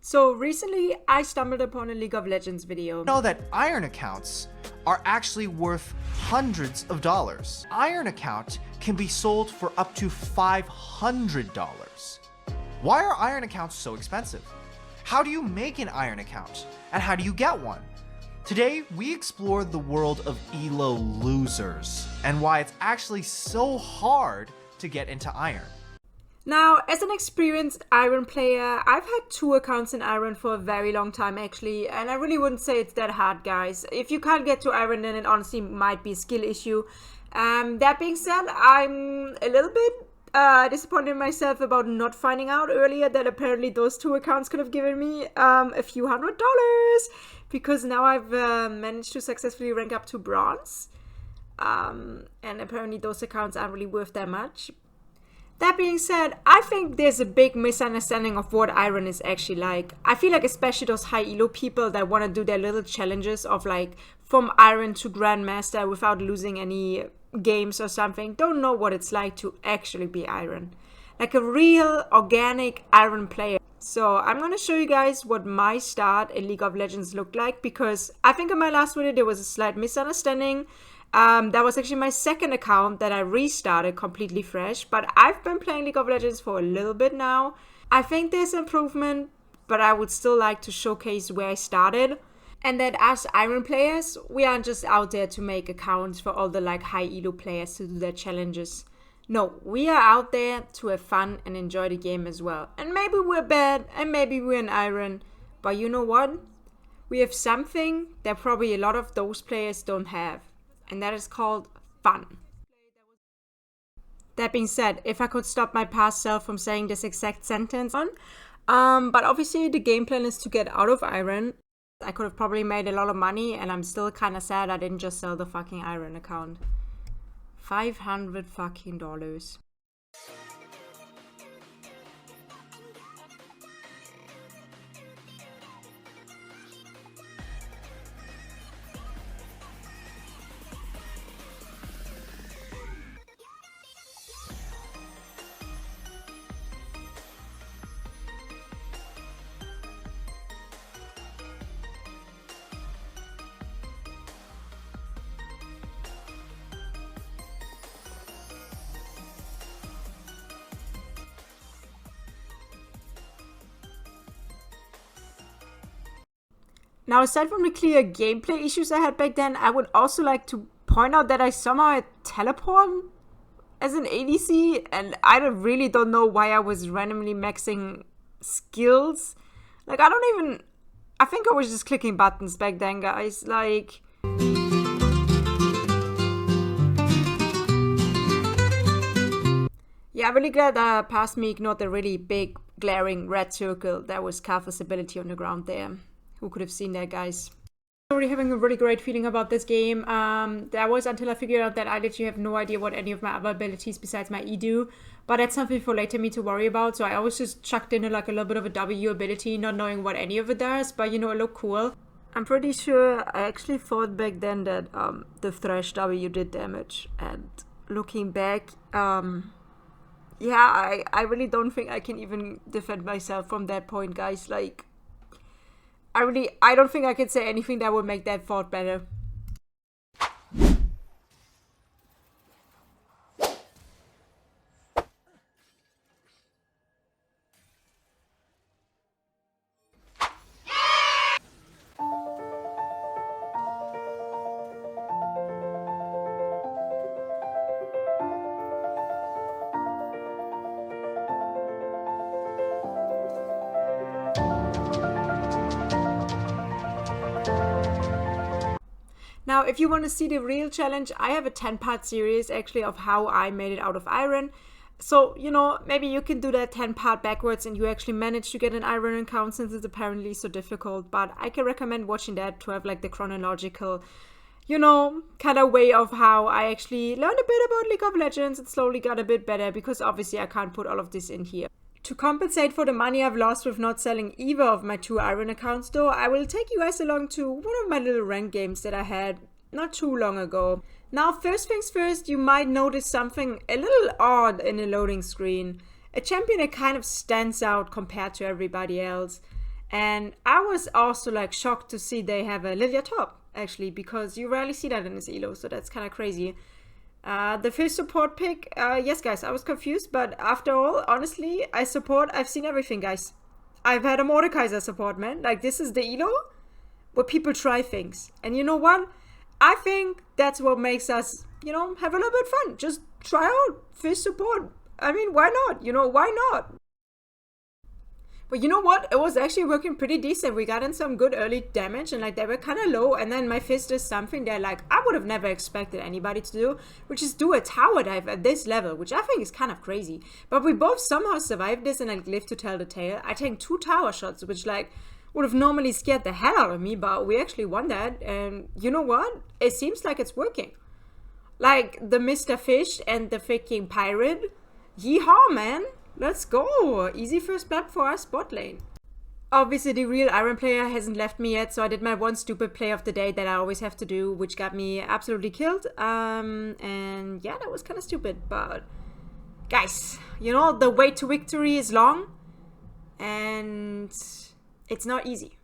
So recently I stumbled upon a League of Legends video. Know that Iron accounts are actually worth hundreds of dollars. Iron account can be sold for up to $500. Why are Iron accounts so expensive? How do you make an Iron account? And how do you get one? Today, we explore the world of ELO losers and why it's actually so hard to get into Iron. Now, as an experienced Iron player, I've had 2 accounts in Iron for a very long time actually, and I really wouldn't say it's that hard, guys. If you can't get to Iron, then it honestly might be a skill issue. That being said, I'm a little bit disappointed in myself about not finding out earlier that apparently those 2 accounts could have given me a few $100s, because now I've managed to successfully rank up to bronze, and apparently those accounts aren't really worth that much. That being said, I think there's a big misunderstanding of what Iron is actually like. I feel like especially those high elo people that want to do their little challenges of like from Iron to Grandmaster without losing any games or something don't know what it's like to actually be Iron. Like a real organic Iron player. So I'm going to show you guys what my start in League of Legends looked like, because I think in my last video there was a slight misunderstanding. That was actually my second account that I restarted completely fresh, but I've been playing League of Legends for a little bit now. I think there's improvement, but I would still like to showcase where I started. And that as Iron players, we aren't just out there to make accounts for all the like high elo players to do their challenges. No, we are out there to have fun and enjoy the game as well. And maybe we're bad, and maybe we're an Iron, but you know what? We have something that probably a lot of those players don't have. And that is called fun. That being said, if I could stop my past self from saying this exact sentence but obviously the game plan is to get out of Iron. I could have probably made a lot of money, and I'm still kind of sad I didn't just sell the fucking Iron account. $500 fucking dollars. Now, aside from the clear gameplay issues I had back then, I would also like to point out that I somehow had teleport as an ADC, and I really don't know why I was randomly maxing skills. Like, I think I was just clicking buttons back then, guys. Like, yeah, I'm really glad past me ignored the really big, glaring red circle that was Kafka's ability on the ground there. Who could have seen that, guys? I'm already having a really great feeling about this game. That was until I figured out that I literally have no idea what any of my other abilities besides my E do. But that's something for later me to worry about. So I always just chucked in like a little bit of a W ability, not knowing what any of it does. But you know, it looked cool. I'm pretty sure I actually thought back then that the Thresh W did damage. And looking back, yeah, I really don't think I can even defend myself from that point, guys. Like, I don't think I can say anything that would make that thought better. Now, if you want to see the real challenge, I have a 10-part series actually of how I made it out of Iron. So, you know, maybe you can do that 10-part backwards and you actually manage to get an Iron account, since it's apparently so difficult. But I can recommend watching that to have like the chronological, you know, kind of way of how I actually learned a bit about League of Legends and slowly got a bit better, because obviously I can't put all of this in here. To compensate for the money I've lost with not selling either of my 2 Iron accounts though, I will take you guys along to one of my little rank games that I had not too long ago. Now, first things first, you might notice something a little odd in the loading screen. A champion that kind of stands out compared to everybody else. And I was also like shocked to see they have a Lilia top, actually, because you rarely see that in this elo, so that's kind of crazy. The first support pick, yes guys, I was confused, but after all, honestly, I've seen everything, guys. I've had a Mordekaiser support, man. Like, this is the elo where people try things. And you know what? I think that's what makes us, you know, have a little bit of fun. Just try out fish support. I mean, why not? You know, why not? But you know what? It was actually working pretty decent. We got in some good early damage and like they were kind of low. And then my fist does something that like I would have never expected anybody to do, which is do a tower dive at this level, which I think is kind of crazy. But we both somehow survived this and like lived to tell the tale. I tanked 2 tower shots, which like would have normally scared the hell out of me, but we actually won that. And you know what? It seems like it's working. Like the Mr. Fish and the freaking pirate. Yeehaw, man. Let's go! Easy first blood for our bot lane. Obviously the real Iron player hasn't left me yet, so I did my one stupid play of the day that I always have to do, which got me absolutely killed. And yeah, that was kind of stupid, but guys, you know, the way to victory is long and it's not easy.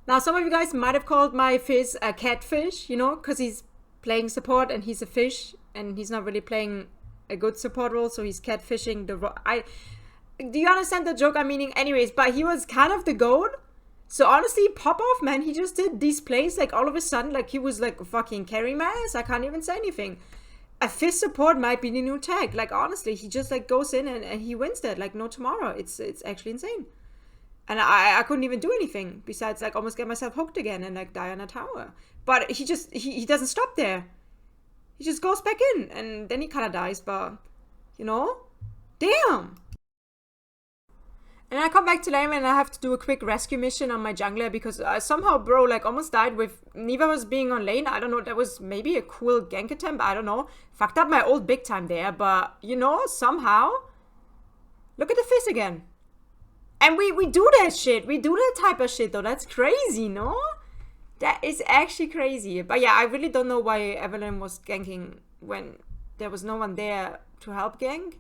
Now, some of you guys might have called my fish a catfish, you know, because he's playing support and he's a fish and he's not really playing a good support role, so he's catfishing the do you understand the joke I'm meaning? Anyways, but he was kind of the goat. So honestly, pop off, man. He just did these plays like all of a sudden, like he was like fucking carrying my ass. I can't even say anything. A fist support might be the new tag. Like honestly, he just like goes in and he wins that like no tomorrow. It's actually insane. And I couldn't even do anything besides like almost get myself hooked again and like die on a tower. But he doesn't stop there. He just goes back in, and then he kind of dies, but, you know, damn! And I come back to lane and I have to do a quick rescue mission on my jungler because somehow bro like almost died with Niva was being on lane. I don't know, that was maybe a cool gank attempt, I don't know. Fucked up my ult big time there, but, you know, somehow, look at the fizz again. And we do that shit, we do that type of shit though, that's crazy, no? That is actually crazy. But yeah, I really don't know why Evelyn was ganking when there was no one there to help gank.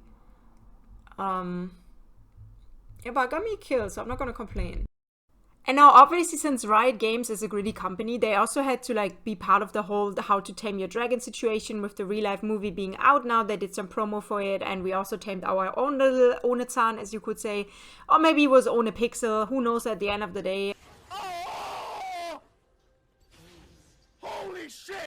Yeah, but I got me killed, so I'm not gonna complain. And now, obviously, since Riot Games is a greedy company, they also had to like be part of the whole How to Tame Your Dragon situation with the real life movie being out now. They did some promo for it, and we also tamed our own little One-chan, as you could say. Or maybe it was One-pixel, who knows at the end of the day. Shit.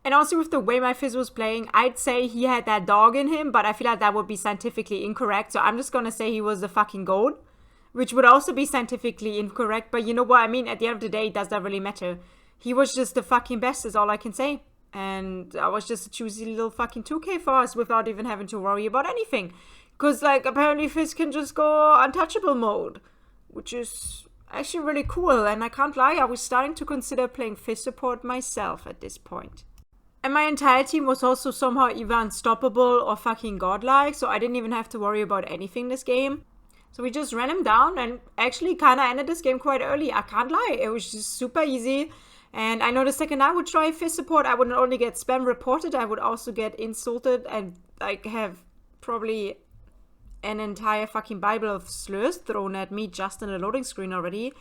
And also with the way my fizz was playing, I'd say he had that dog in him, but I feel like that would be scientifically incorrect, so I'm just gonna say he was the fucking goat, which would also be scientifically incorrect, but you know what I mean, at the end of the day, does that really matter? He was just the fucking best is all I can say, and I was just a choosy little fucking 2k for us without even having to worry about anything, because like apparently fizz can just go untouchable mode, which is actually really cool, and I can't lie, I was starting to consider playing fizz support myself at this point. And my entire team was also somehow either unstoppable or fucking godlike, so I didn't even have to worry about anything this game. So we just ran him down and actually kind of ended this game quite early, I can't lie, it was just super easy. And I know the second I would try fizz support, I would not only get spam reported, I would also get insulted and like have probably an entire fucking Bible of slurs thrown at me just in the loading screen already.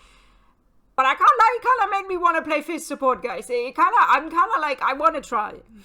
But I can't lie, it kind of made me want to play fizz support, guys. I'm kind of like, I want to try.